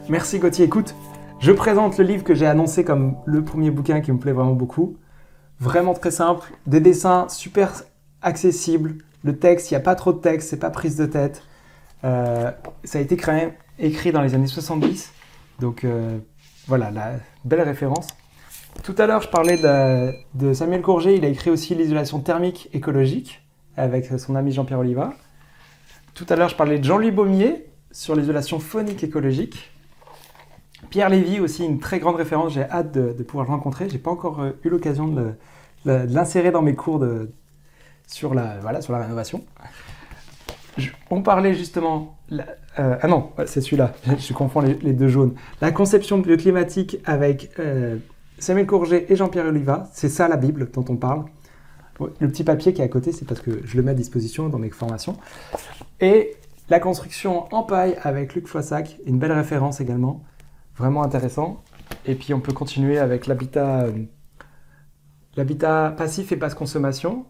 Merci Gauthier. Écoute, je présente le livre que j'ai annoncé comme le premier bouquin qui me plaît vraiment beaucoup. Vraiment très simple, des dessins super accessibles. Le texte, il n'y a pas trop de texte, c'est pas prise de tête. Ça a été écrit dans les années 70, donc voilà, la belle référence. Tout à l'heure, je parlais de Samuel Courget, il a écrit aussi l'isolation thermique écologique avec son ami Jean-Pierre Oliva. Tout à l'heure, je parlais de Jean-Louis Baumier sur l'isolation phonique écologique. Pierre Lévy aussi, une très grande référence, j'ai hâte de pouvoir le rencontrer. J'ai pas encore eu l'occasion de l'insérer dans mes cours sur la rénovation. On parlait justement... ah non, c'est celui-là, je confonds les deux jaunes. La conception bioclimatique avec Samuel Courget et Jean-Pierre Oliva, c'est ça la Bible dont on parle. Le petit papier qui est à côté, c'est parce que je le mets à disposition dans mes formations. Et la construction en paille avec Luc Floissac, une belle référence également, vraiment intéressant. Et puis on peut continuer avec l'habitat passif et basse consommation,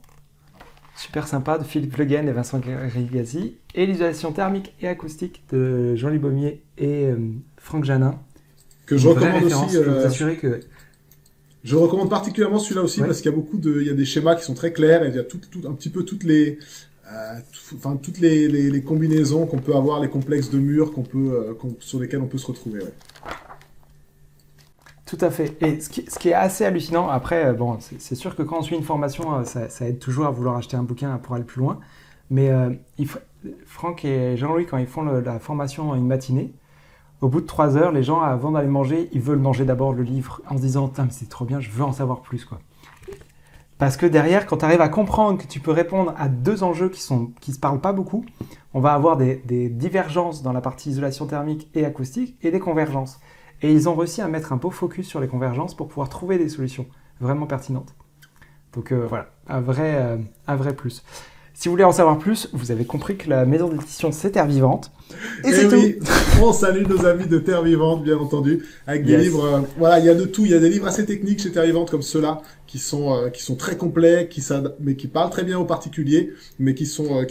super sympa, de Philippe Le Guen et Vincent Rigazzi, et l'isolation thermique et acoustique de Jean-Louis Baumier et Franck Janin. Que je recommande aussi. Je peux vous assurer que... Je recommande particulièrement celui-là aussi parce qu'il y a il y a des schémas qui sont très clairs et il y a un petit peu toutes les combinaisons qu'on peut avoir, les complexes de murs sur lesquels on peut se retrouver. Ouais. Tout à fait. Et ce qui est assez hallucinant, après, bon, c'est sûr que quand on suit une formation, ça aide toujours à vouloir acheter un bouquin pour aller plus loin. Mais Franck et Jean-Louis, quand ils font la formation en une matinée, au bout de 3 heures, les gens, avant d'aller manger, ils veulent manger d'abord le livre en se disant « c'est trop bien, je veux en savoir plus. » quoi. Parce que derrière, quand tu arrives à comprendre que tu peux répondre à 2 enjeux qui se parlent pas beaucoup, on va avoir des divergences dans la partie isolation thermique et acoustique et des convergences. Et ils ont réussi à mettre un beau focus sur les convergences pour pouvoir trouver des solutions vraiment pertinentes. Donc voilà, un vrai plus. Si vous voulez en savoir plus, vous avez compris que la maison d'édition c'est Terre Vivante. Et c'est oui, tout. On salue nos amis de Terre Vivante, bien entendu, avec des livres. Voilà, il y a de tout. Il y a des livres assez techniques chez Terre Vivante comme ceux-là, qui sont très complets, mais qui parlent très bien aux particuliers, mais qui sont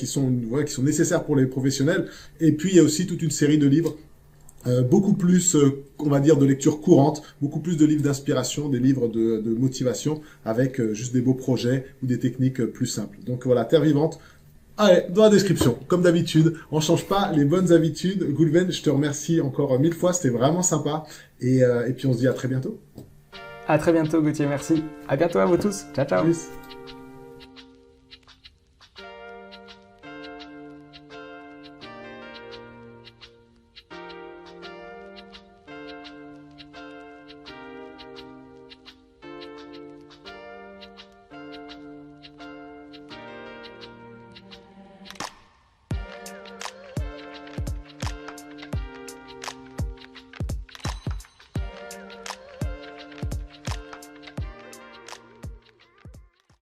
nécessaires pour les professionnels. Et puis il y a aussi toute une série de livres. Beaucoup plus, on va dire, de lecture courante, beaucoup plus de livres d'inspiration, des livres de motivation, avec juste des beaux projets ou des techniques plus simples. Donc voilà, Terre Vivante. Allez, dans la description, comme d'habitude, on change pas les bonnes habitudes. Goulven, je te remercie encore 1000 fois, c'était vraiment sympa. Et puis on se dit à très bientôt. À très bientôt Gauthier, merci. À bientôt à vous tous. Ciao, ciao. Plus.